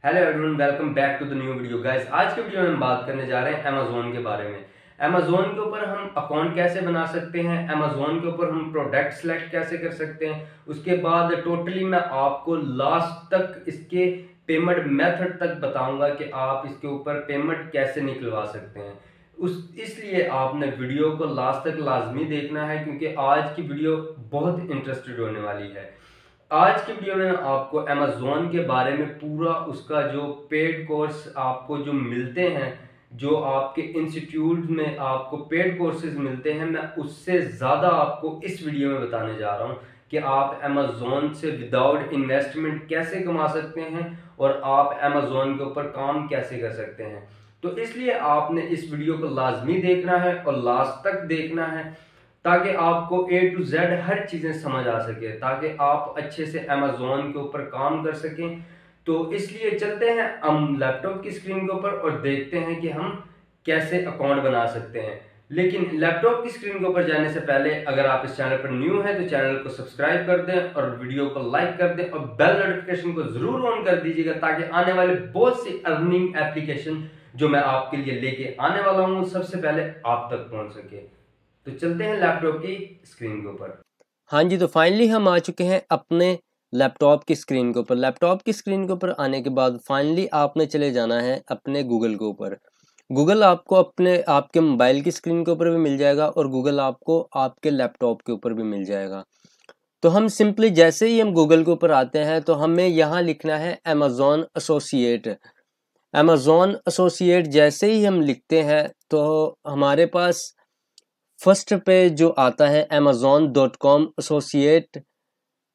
Hello everyone, welcome back to the new video guys. आज के video में हम बात करने जा रहे हैं अमेजोन के बारे में। अमेजोन के ऊपर हम अकाउंट कैसे बना सकते हैं, अमेजोन के ऊपर हम प्रोडक्ट सेलेक्ट कैसे कर सकते हैं, उसके बाद टोटली मैं आपको लास्ट तक इसके पेमेंट मेथड तक बताऊंगा कि आप इसके ऊपर पेमेंट कैसे निकलवा सकते हैं। इसलिए आपने वीडियो को लास्ट तक लाजमी देखना है क्योंकि आज की वीडियो बहुत इंटरेस्टेड होने वाली है। आज की वीडियो में आपको अमेजोन के बारे में पूरा उसका जो पेड कोर्स आपको जो मिलते हैं, जो आपके इंस्टीट्यूट में आपको पेड कोर्सेज मिलते हैं, मैं उससे ज़्यादा आपको इस वीडियो में बताने जा रहा हूं कि आप अमेजोन से विदाउट इन्वेस्टमेंट कैसे कमा सकते हैं और आप अमेजोन के ऊपर काम कैसे कर सकते हैं। तो इसलिए आपने इस वीडियो को लाजमी देखना है और लास्ट तक देखना है ताकि आपको A to Z हर चीज़ें समझ आ सके, ताकि आप अच्छे से अमेजोन के ऊपर काम कर सकें। तो इसलिए चलते हैं हम लैपटॉप की स्क्रीन के ऊपर और देखते हैं कि हम कैसे अकाउंट बना सकते हैं। लेकिन लैपटॉप की स्क्रीन के ऊपर जाने से पहले अगर आप इस चैनल पर न्यू हैं तो चैनल को सब्सक्राइब कर दें और वीडियो को लाइक कर दें और बेल नोटिफिकेशन को ज़रूर ऑन कर दीजिएगा ताकि आने वाले बहुत सी अर्निंग एप्लीकेशन जो मैं आपके लिए लेके आने वाला हूँ सबसे पहले आप तक पहुँच सके। तो चलते हैं लैपटॉप की स्क्रीन के ऊपर। हाँ जी, तो फाइनली हम आ चुके हैं अपने लैपटॉप की स्क्रीन के ऊपर। लैपटॉप की स्क्रीन के ऊपर आने के बाद फाइनली आपने चले जाना है अपने गूगल के ऊपर। गूगल आपको आपके मोबाइल की स्क्रीन के ऊपर भी मिल जाएगा और गूगल आपको आपके लैपटॉप के ऊपर भी मिल जाएगा। तो हम सिंपली जैसे ही हम गूगल के ऊपर आते हैं तो हमें यहाँ लिखना है अमेजोन एसोसिएट। अमेजोन एसोसिएट जैसे ही हम लिखते हैं तो हमारे पास फर्स्ट पे जो आता है amazon.com एसोसिएट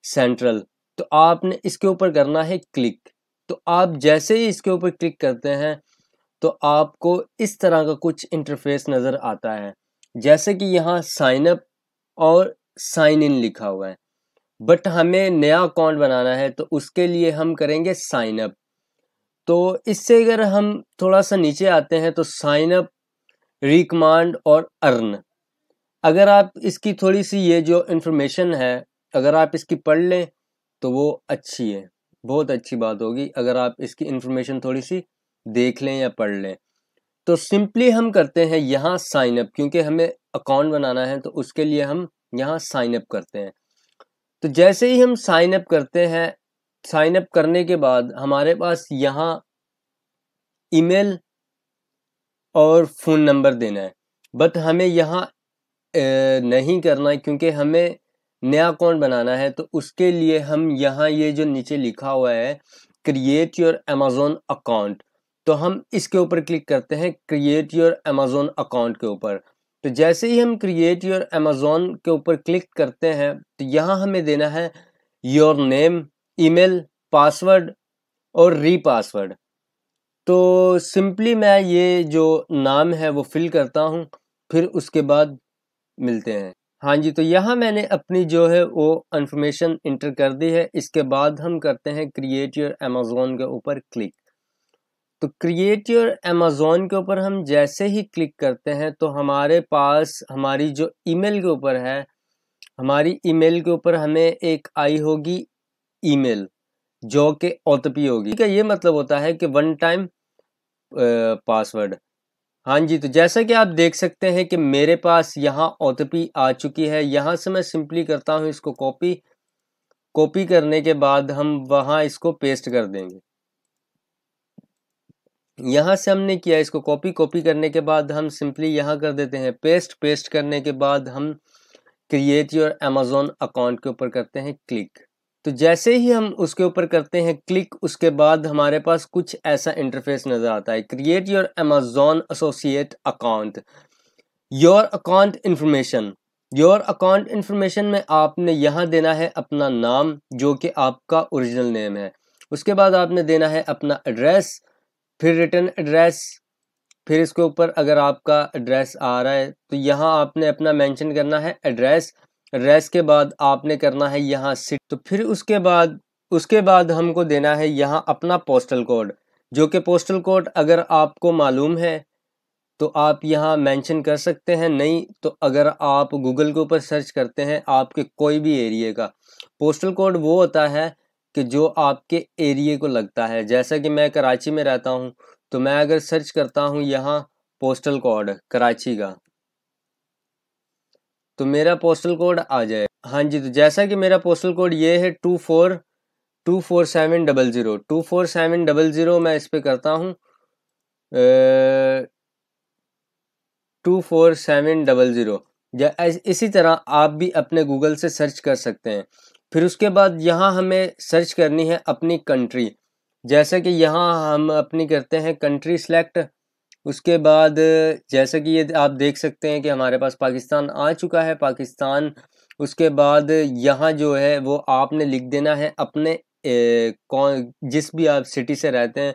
सेंट्रल, तो आपने इसके ऊपर करना है क्लिक। तो आप जैसे ही इसके ऊपर क्लिक करते हैं तो आपको इस तरह का कुछ इंटरफेस नज़र आता है, जैसे कि यहाँ साइन अप और साइन इन लिखा हुआ है। बट हमें नया अकाउंट बनाना है तो उसके लिए हम करेंगे साइन अप। तो इससे अगर हम थोड़ा सा नीचे आते हैं तो साइन अप, रिकमांड और अर्न, अगर आप इसकी थोड़ी सी ये जो इन्फॉर्मेशन है अगर आप इसकी पढ़ लें तो वो अच्छी है, बहुत अच्छी बात होगी अगर आप इसकी इन्फॉर्मेशन थोड़ी सी देख लें या पढ़ लें। तो सिंपली हम करते हैं यहाँ साइन अप, क्योंकि हमें अकाउंट बनाना है तो उसके लिए हम यहाँ साइन अप करते हैं। तो जैसे ही हम साइन अप करते हैं, साइन अप करने के बाद हमारे पास यहाँ ईमेल और फ़ोन नंबर देना है। बट हमें यहाँ नहीं करना है क्योंकि हमें नया अकाउंट बनाना है। तो उसके लिए हम यहाँ ये जो नीचे लिखा हुआ है क्रिएट योर अमेजोन अकाउंट, तो हम इसके ऊपर क्लिक करते हैं क्रिएट योर अमेजोन अकाउंट के ऊपर। तो जैसे ही हम क्रिएट योर अमेजोन के ऊपर क्लिक करते हैं तो यहाँ हमें देना है योर नेम, ईमेल, पासवर्ड और रीपासवर्ड। तो सिंपली मैं ये जो नाम है वो फिल करता हूँ, फिर उसके बाद मिलते हैं। हाँ जी, तो यहाँ मैंने अपनी जो है वो इन्फॉर्मेशन इंटर कर दी है। इसके बाद हम करते हैं क्रिएट योर अमेजोन के ऊपर क्लिक। तो क्रिएट योर अमेजोन के ऊपर हम जैसे ही क्लिक करते हैं तो हमारे पास हमारी जो ईमेल के ऊपर है, हमारी ईमेल के ऊपर हमें एक आई होगी ईमेल जो कि ओटीपी होगी। ठीक है, ये मतलब होता है कि वन टाइम पासवर्ड। हाँ जी, तो जैसा कि आप देख सकते हैं कि मेरे पास यहाँ ओटीपी आ चुकी है। यहाँ से मैं सिंपली करता हूँ इसको कॉपी करने के बाद हम वहाँ इसको पेस्ट कर देंगे। यहाँ से हमने किया इसको कॉपी करने के बाद हम सिंपली यहाँ कर देते हैं पेस्ट करने के बाद हम क्रिएट योर अमेजोन अकाउंट के ऊपर करते हैं क्लिक। तो जैसे ही हम उसके ऊपर करते हैं क्लिक, उसके बाद हमारे पास कुछ ऐसा इंटरफेस नज़र आता है create your Amazon associate account, your account information. Your account information में आपने यहाँ देना है अपना नाम जो कि आपका ओरिजिनल नेम है। उसके बाद आपने देना है अपना एड्रेस, फिर रिटर्न एड्रेस, फिर इसके ऊपर अगर आपका एड्रेस आ रहा है तो यहाँ आपने अपना मेंशन करना है एड्रेस के बाद आपने करना है यहाँ सिटी। तो फिर उसके बाद हमको देना है यहाँ अपना पोस्टल कोड, जो कि पोस्टल कोड अगर आपको मालूम है तो आप यहाँ मेंशन कर सकते हैं, नहीं तो अगर आप गूगल के ऊपर सर्च करते हैं आपके कोई भी एरिया का पोस्टल कोड वो होता है कि जो आपके एरिए को लगता है। जैसा कि मैं कराची में रहता हूँ, तो मैं अगर सर्च करता हूँ यहाँ पोस्टल कोड कराची का, तो मेरा पोस्टल कोड आ जाए। हाँ जी, तो जैसा कि मेरा पोस्टल कोड ये है 24700, 24700 मैं इस पे करता हूँ 24700। इसी तरह आप भी अपने गूगल से सर्च कर सकते हैं। फिर उसके बाद यहाँ हमें सर्च करनी है अपनी कंट्री। जैसे कि यहाँ हम अपनी करते हैं कंट्री सेलेक्ट। उसके बाद जैसे कि ये आप देख सकते हैं कि हमारे पास पाकिस्तान आ चुका है, पाकिस्तान। उसके बाद यहाँ जो है वो आपने लिख देना है अपने कौन जिस भी आप सिटी से रहते हैं।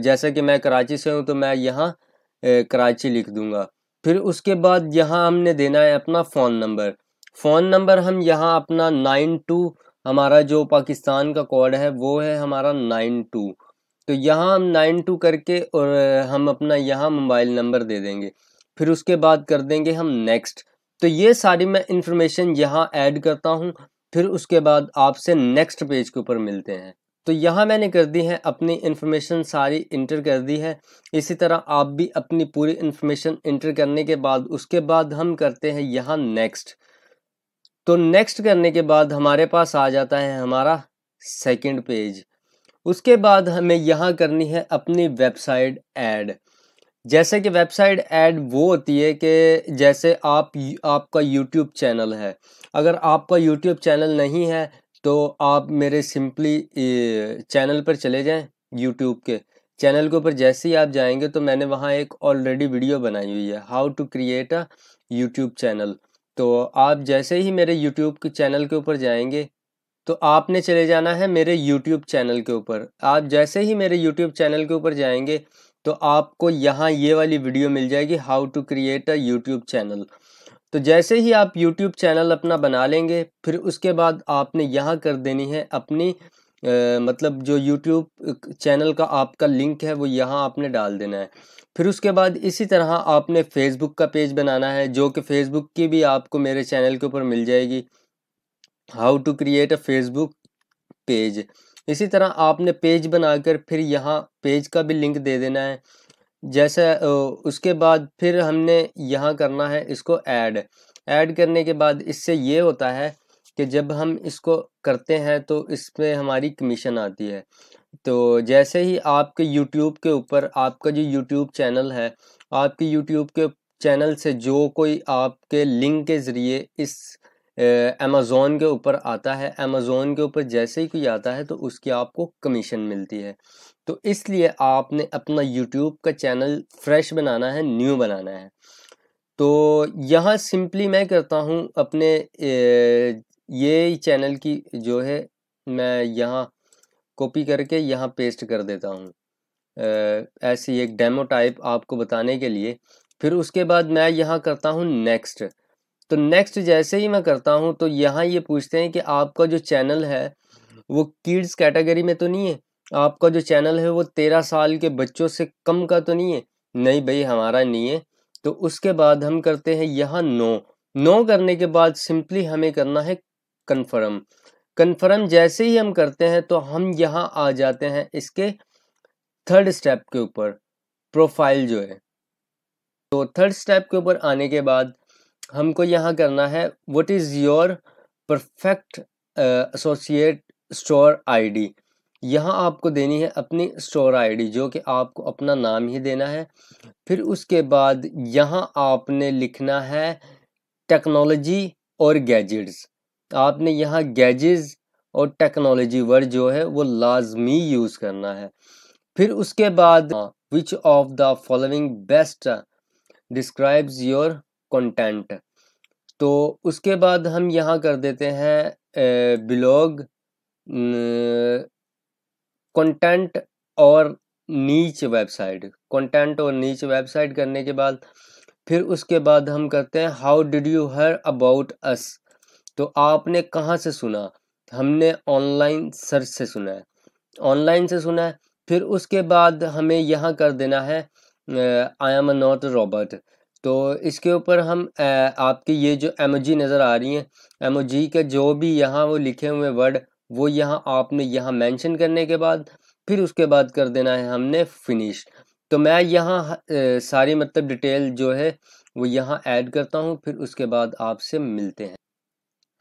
जैसे कि मैं कराची से हूँ तो मैं यहाँ कराची लिख दूंगा। फिर उसके बाद यहाँ हमने देना है अपना फ़ोन नंबर। फ़ोन नंबर हम यहाँ अपना 92, हमारा जो पाकिस्तान का कोड है वो है हमारा 92। तो यहाँ हम 92 करके और हम अपना यहाँ मोबाइल नंबर दे देंगे। फिर उसके बाद कर देंगे हम नेक्स्ट। तो ये सारी मैं इंफॉर्मेशन यहाँ ऐड करता हूँ। फिर उसके बाद आपसे नेक्स्ट पेज के ऊपर मिलते हैं। तो यहाँ मैंने कर दी है अपनी इंफॉर्मेशन सारी इंटर कर दी है। इसी तरह आप भी अपनी पूरी इंफॉर्मेशन इंटर करने के बाद उसके बाद हम करते हैं यहाँ नेक्स्ट। तो नेक्स्ट करने के बाद हमारे पास आ जाता है हमारा सेकंड पेज। उसके बाद हमें यहाँ करनी है अपनी वेबसाइट ऐड। जैसे कि वेबसाइट ऐड वो होती है कि जैसे आपका यूट्यूब चैनल है। अगर आपका यूट्यूब चैनल नहीं है तो आप मेरे सिंपली चैनल पर चले जाएं। यूट्यूब के चैनल के ऊपर जैसे ही आप जाएंगे तो मैंने वहाँ एक ऑलरेडी वीडियो बनाई हुई है, how to create a YouTube channel. तो आप जैसे ही मेरे यूट्यूब के चैनल के ऊपर जाएंगे तो आपने चले जाना है मेरे YouTube चैनल के ऊपर। आप जैसे ही मेरे YouTube चैनल के ऊपर जाएंगे तो आपको यहाँ ये वाली वीडियो मिल जाएगी, how to create a YouTube channel. तो जैसे ही आप YouTube चैनल अपना बना लेंगे फिर उसके बाद आपने यहाँ कर देनी है अपनी मतलब जो YouTube चैनल का आपका लिंक है वो यहाँ आपने डाल देना है। फिर उसके बाद इसी तरह आपने Facebook का पेज बनाना है, जो कि Facebook की भी आपको मेरे चैनल के ऊपर मिल जाएगी, how to create a Facebook page. इसी तरह आपने पेज बनाकर फिर यहाँ पेज का भी लिंक दे देना है। जैसे उसके बाद फिर हमने यहाँ करना है इसको ऐड करने के बाद इससे ये होता है कि जब हम इसको करते हैं तो इसमें हमारी कमीशन आती है। तो जैसे ही आपके YouTube के ऊपर आपका जो YouTube चैनल है, आपके YouTube के चैनल से जो कोई आपके लिंक के ज़रिए इस अमेज़ोन के ऊपर आता है, अमेज़ोन के ऊपर जैसे ही कोई आता है तो उसकी आपको कमीशन मिलती है। तो इसलिए आपने अपना YouTube का चैनल फ्रेश बनाना है, न्यू बनाना है। तो यहाँ सिंपली मैं करता हूँ अपने ये चैनल की जो है मैं यहाँ कॉपी करके यहाँ पेस्ट कर देता हूँ, ऐसी एक डेमो टाइप आपको बताने के लिए। फिर उसके बाद मैं यहाँ करता हूँ नेक्स्ट। तो नेक्स्ट जैसे ही मैं करता हूँ तो यहाँ ये पूछते हैं कि आपका जो चैनल है वो किड्स कैटेगरी में तो नहीं है, आपका जो चैनल है वो 13 साल के बच्चों से कम का तो नहीं है। नहीं भाई, हमारा नहीं है। तो उसके बाद हम करते हैं यहाँ नो करने के बाद सिंपली हमें करना है कन्फर्म। कन्फर्म जैसे ही हम करते हैं तो हम यहाँ आ जाते हैं इसके थर्ड स्टेप के ऊपर, प्रोफाइल जो है। तो थर्ड स्टेप के ऊपर आने के बाद हमको यहाँ करना है what is your perfect associate store ID. यहाँ आपको देनी है अपनी स्टोर आईडी, जो कि आपको अपना नाम ही देना है। फिर उसके बाद यहाँ आपने लिखना है टेक्नोलॉजी और गैजेट्स। आपने यहाँ गैजेट्स और टेक्नोलॉजी वर्ड जो है वो लाजमी यूज़ करना है। फिर उसके बाद which of the following best describes your content. तो उसके बाद हम यहाँ कर देते हैं ब्लॉग कंटेंट और नीच वेबसाइट। कंटेंट और नीच वेबसाइट करने के बाद फिर उसके बाद हम करते हैं how did you here about us. तो आपने कहाँ से सुना? हमने ऑनलाइन सर्च से सुना है, ऑनलाइन से सुना है। फिर उसके बाद हमें यहाँ कर देना है आई एम नॉट रोबोट। तो इसके ऊपर हम आपकी ये जो एमोजी नज़र आ रही हैं, एमोजी के जो भी यहाँ वो लिखे हुए वर्ड वो यहाँ आपने यहाँ मेंशन करने के बाद फिर उसके बाद कर देना है हमने फिनिश। तो मैं यहाँ सारी मतलब डिटेल जो है वो यहाँ ऐड करता हूँ, फिर उसके बाद आपसे मिलते हैं।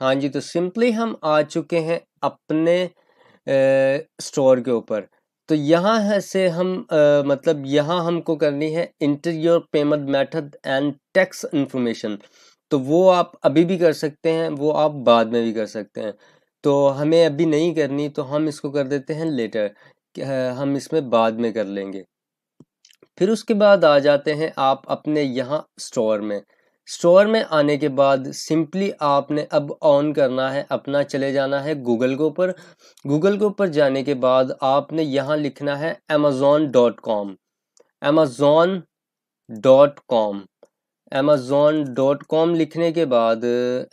हाँ जी, तो सिंपली हम आ चुके हैं अपने स्टोर के ऊपर। तो यहाँ है से हम मतलब यहाँ हमको करनी है inter your payment method and tax information. तो वो आप अभी भी कर सकते हैं, वो आप बाद में भी कर सकते हैं। तो हमें अभी नहीं करनी, तो हम इसको कर देते हैं लेटर, हम इसमें बाद में कर लेंगे। फिर उसके बाद आ जाते हैं आप अपने यहाँ स्टोर में। स्टोर में आने के बाद सिंपली आपने अब ऑन करना है अपना, चले जाना है गूगल के ऊपर। गूगल के ऊपर जाने के बाद आपने यहाँ लिखना है amazon.com। amazon.com amazon.com लिखने के बाद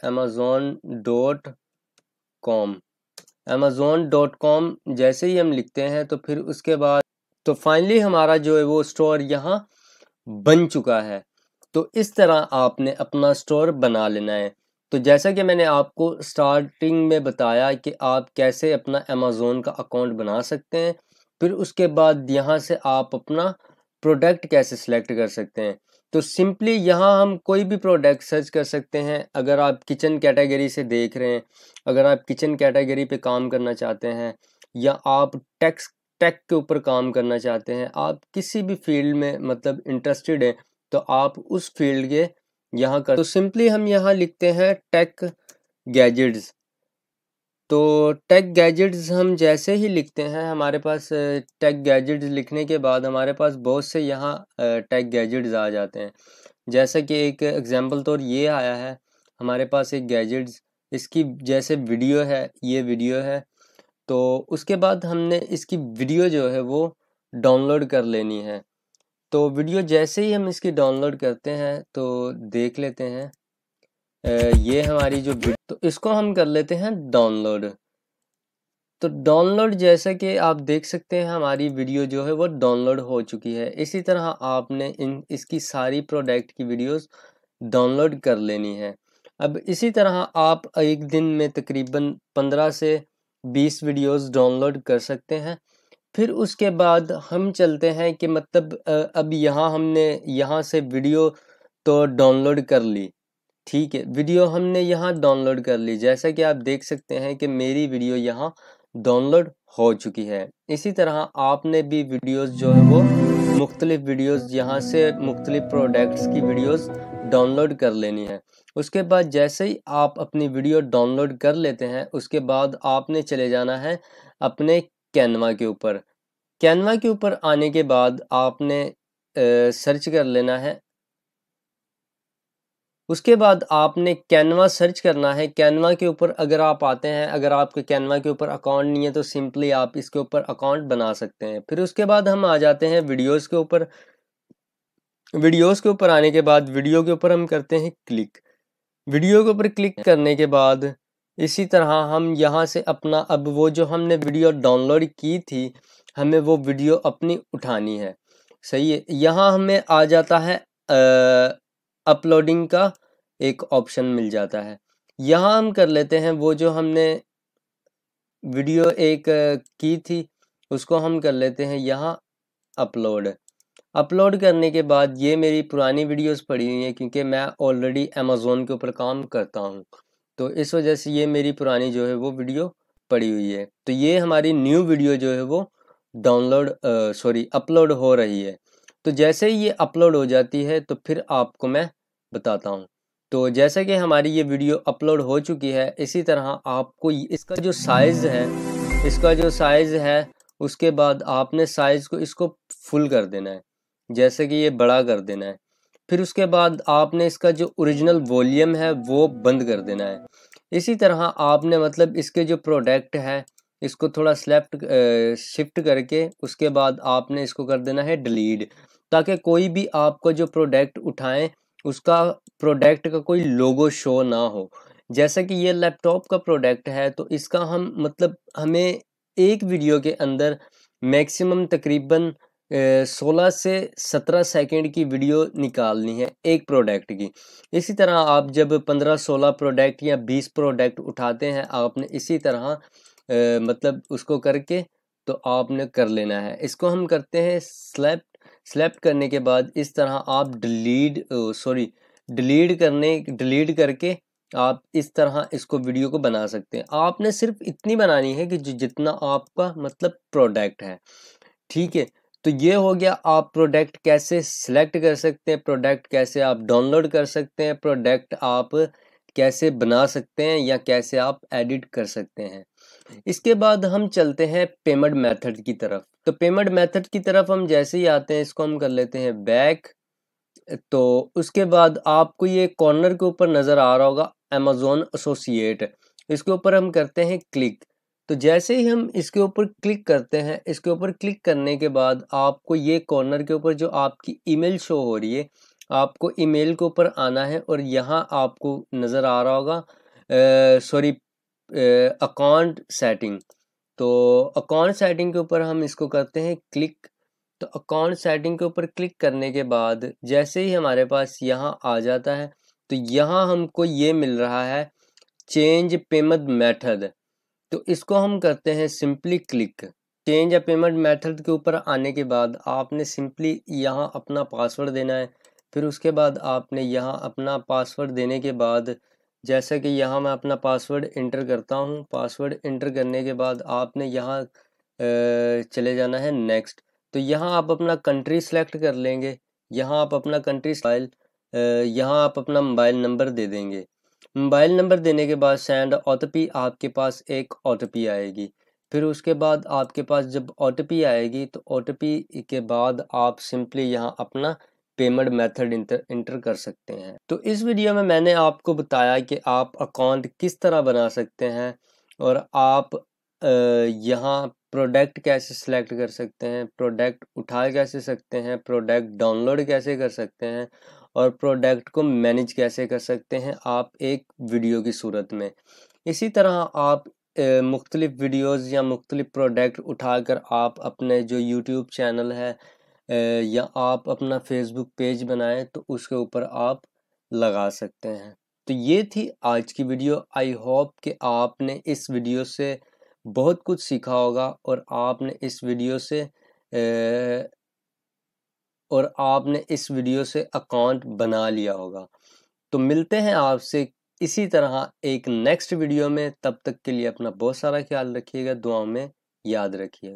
amazon.com amazon.com जैसे ही हम लिखते हैं तो फिर उसके बाद तो फाइनली हमारा जो है वो स्टोर यहाँ बन चुका है। तो इस तरह आपने अपना स्टोर बना लेना है। तो जैसा कि मैंने आपको स्टार्टिंग में बताया कि आप कैसे अपना अमेज़न का अकाउंट बना सकते हैं, फिर उसके बाद यहाँ से आप अपना प्रोडक्ट कैसे सिलेक्ट कर सकते हैं। तो सिंपली यहाँ हम कोई भी प्रोडक्ट सर्च कर सकते हैं। अगर आप किचन कैटेगरी से देख रहे हैं, अगर आप किचन कैटेगरी पे काम करना चाहते हैं, या आप टेक के ऊपर काम करना चाहते हैं, आप किसी भी फील्ड में मतलब इंटरेस्टेड हैं, तो आप उस फील्ड के यहाँ कर। तो सिंपली हम यहाँ लिखते हैं टेक गैजेट्स। तो टेक गैजेट्स हम जैसे ही लिखते हैं, हमारे पास टेक गैजेट्स लिखने के बाद हमारे पास बहुत से यहाँ टेक गैजेट्स आ जाते हैं। जैसा कि एक एग्जांपल तौर ये आया है हमारे पास एक गैजेट्स, इसकी जैसे वीडियो है, ये वीडियो है। तो उसके बाद हमने इसकी वीडियो जो है वो डाउनलोड कर लेनी है। तो वीडियो जैसे ही हम इसकी डाउनलोड करते हैं तो देख लेते हैं ये हमारी जो तो इसको हम कर लेते हैं डाउनलोड। तो डाउनलोड जैसा कि आप देख सकते हैं हमारी वीडियो जो है वो डाउनलोड हो चुकी है। इसी तरह आपने इसकी सारी प्रोडक्ट की वीडियोस डाउनलोड कर लेनी है। अब इसी तरह आप एक दिन में तकरीबन 15 से 20 वीडियोस डाउनलोड कर सकते हैं। फिर उसके बाद हम चलते हैं कि मतलब अब यहाँ हमने यहाँ से वीडियो तो डाउनलोड कर ली, ठीक है, वीडियो हमने यहाँ डाउनलोड कर ली। जैसा कि आप देख सकते हैं कि मेरी वीडियो यहाँ डाउनलोड हो चुकी है। इसी तरह आपने भी वीडियोस जो है वो मुख्तलिफ वीडियोस यहाँ से मुख्तलिफ प्रोडक्ट्स की वीडियोस डाउनलोड कर लेनी है। उसके बाद जैसे ही आप अपनी वीडियो डाउनलोड कर लेते हैं, उसके बाद आपने चले जाना है अपने कैनवा के ऊपर। कैनवा के ऊपर आने के बाद आपने सर्च कर लेना है। उसके बाद आपने कैनवा सर्च करना है। कैनवा के ऊपर अगर आप आते हैं, अगर आपके कैनवा के ऊपर अकाउंट नहीं है तो सिंपली आप इसके ऊपर अकाउंट बना सकते हैं। फिर उसके बाद हम आ जाते हैं वीडियोस के ऊपर। वीडियोस के ऊपर आने के बाद वीडियो के ऊपर हम करते हैं क्लिक। वीडियो के ऊपर क्लिक करने के बाद इसी तरह हम यहाँ से अपना अब वो जो हमने वीडियो डाउनलोड की थी, हमें वो वीडियो अपनी उठानी है। सही है, यहाँ हमें आ जाता है अपलोडिंग का एक ऑप्शन मिल जाता है। यहाँ हम कर लेते हैं वो जो हमने वीडियो एक की थी उसको हम कर लेते हैं यहाँ अपलोड। अपलोड करने के बाद ये मेरी पुरानी वीडियोस पड़ी हुई हैं, क्योंकि मैं ऑलरेडी अमेज़न के ऊपर काम करता हूँ, तो इस वजह से ये मेरी पुरानी जो है वो वीडियो पड़ी हुई है। तो ये हमारी न्यू वीडियो जो है वो डाउनलोड अपलोड हो रही है। तो जैसे ही ये अपलोड हो जाती है तो फिर आपको मैं बताता हूँ। तो जैसे कि हमारी ये वीडियो अपलोड हो चुकी है, इसी तरह आपको इसका जो साइज़ है उसके बाद आपने साइज़ को इसको फुल कर देना है, जैसे कि ये बड़ा कर देना है। फिर उसके बाद आपने इसका जो ओरिजिनल वॉल्यूम है वो बंद कर देना है। इसी तरह आपने मतलब इसके जो प्रोडक्ट है इसको थोड़ा शिफ्ट करके उसके बाद आपने इसको कर देना है डिलीट, ताकि कोई भी आपको जो प्रोडक्ट उठाएं उसका प्रोडक्ट का कोई लोगो शो ना हो। जैसा कि ये लैपटॉप का प्रोडक्ट है तो इसका हम मतलब हमें एक वीडियो के अंदर मैक्सिमम तकरीबन 16 से 17 सेकंड की वीडियो निकालनी है एक प्रोडक्ट की। इसी तरह आप जब 15-16 प्रोडक्ट या 20 प्रोडक्ट उठाते हैं, आपने इसी तरह मतलब उसको करके तो आपने कर लेना है। इसको हम करते हैं सेलेक्ट करने के बाद इस तरह आप डिलीट करके आप इस तरह इसको वीडियो को बना सकते हैं। आपने सिर्फ इतनी बनानी है कि जितना आपका मतलब प्रोडक्ट है, ठीक है। तो ये हो गया, आप प्रोडक्ट कैसे सिलेक्ट कर सकते हैं, प्रोडक्ट कैसे आप डाउनलोड कर सकते हैं, प्रोडक्ट आप कैसे बना सकते हैं या कैसे आप एडिट कर सकते हैं। इसके बाद हम चलते हैं पेमेंट मेथड की तरफ। तो पेमेंट मेथड की तरफ हम जैसे ही आते हैं, इसको हम कर लेते हैं बैक। तो उसके बाद आपको ये कॉर्नर के ऊपर नज़र आ रहा होगा अमेज़न एसोसिएट, इसके ऊपर हम करते हैं क्लिक। तो जैसे ही हम इसके ऊपर क्लिक करते हैं, इसके ऊपर क्लिक करने के बाद आपको ये कॉर्नर के ऊपर जो आपकी ईमेल शो हो रही है, आपको ईमेल के ऊपर आना है और यहाँ आपको नज़र आ रहा होगा अकाउंट सेटिंग। तो अकाउंट सेटिंग के ऊपर हम इसको करते हैं क्लिक। तो अकाउंट सेटिंग के ऊपर क्लिक करने के बाद जैसे ही हमारे पास यहाँ आ जाता है, तो यहाँ हमको ये मिल रहा है चेंज पेमेंट मेथड। तो इसको हम करते हैं सिंपली क्लिक। चेंज या पेमेंट मेथड के ऊपर आने के बाद आपने सिंपली यहाँ अपना पासवर्ड देना है। फिर उसके बाद आपने यहाँ अपना पासवर्ड देने के बाद, जैसा कि यहाँ मैं अपना पासवर्ड इंटर करता हूँ, पासवर्ड इंटर करने के बाद आपने यहाँ चले जाना है नेक्स्ट। तो यहाँ आप अपना कंट्री सेलेक्ट कर लेंगे, यहाँ आप अपना कंट्री स्टाइल, यहाँ आप अपना मोबाइल नंबर दे देंगे। मोबाइल नंबर देने के बाद सेंड ओटीपी, आपके पास एक ओटीपी आएगी। फिर उसके बाद आपके पास जब ओटीपी आएगी, तो ओटीपी के बाद आप सिंपली यहाँ अपना पेमेंट मेथड इंटर कर सकते हैं। तो इस वीडियो में मैंने आपको बताया कि आप अकाउंट किस तरह बना सकते हैं और आप यहाँ प्रोडक्ट कैसे सिलेक्ट कर सकते हैं, प्रोडक्ट उठा कैसे सकते हैं, प्रोडक्ट डाउनलोड कैसे कर सकते हैं और प्रोडक्ट को मैनेज कैसे कर सकते हैं आप एक वीडियो की सूरत में। इसी तरह आप मुख्तलिफ वीडियोज़ या मुख्तलिफ प्रोडक्ट उठाकर आप अपने जो यूट्यूब चैनल है या आप अपना फेसबुक पेज बनाएं, तो उसके ऊपर आप लगा सकते हैं। तो ये थी आज की वीडियो। आई होप कि आपने इस वीडियो से बहुत कुछ सीखा होगा और आपने इस वीडियो से अकाउंट बना लिया होगा। तो मिलते हैं आपसे इसी तरह एक नेक्स्ट वीडियो में। तब तक के लिए अपना बहुत सारा ख्याल रखिएगा, दुआओं में याद रखिएगा।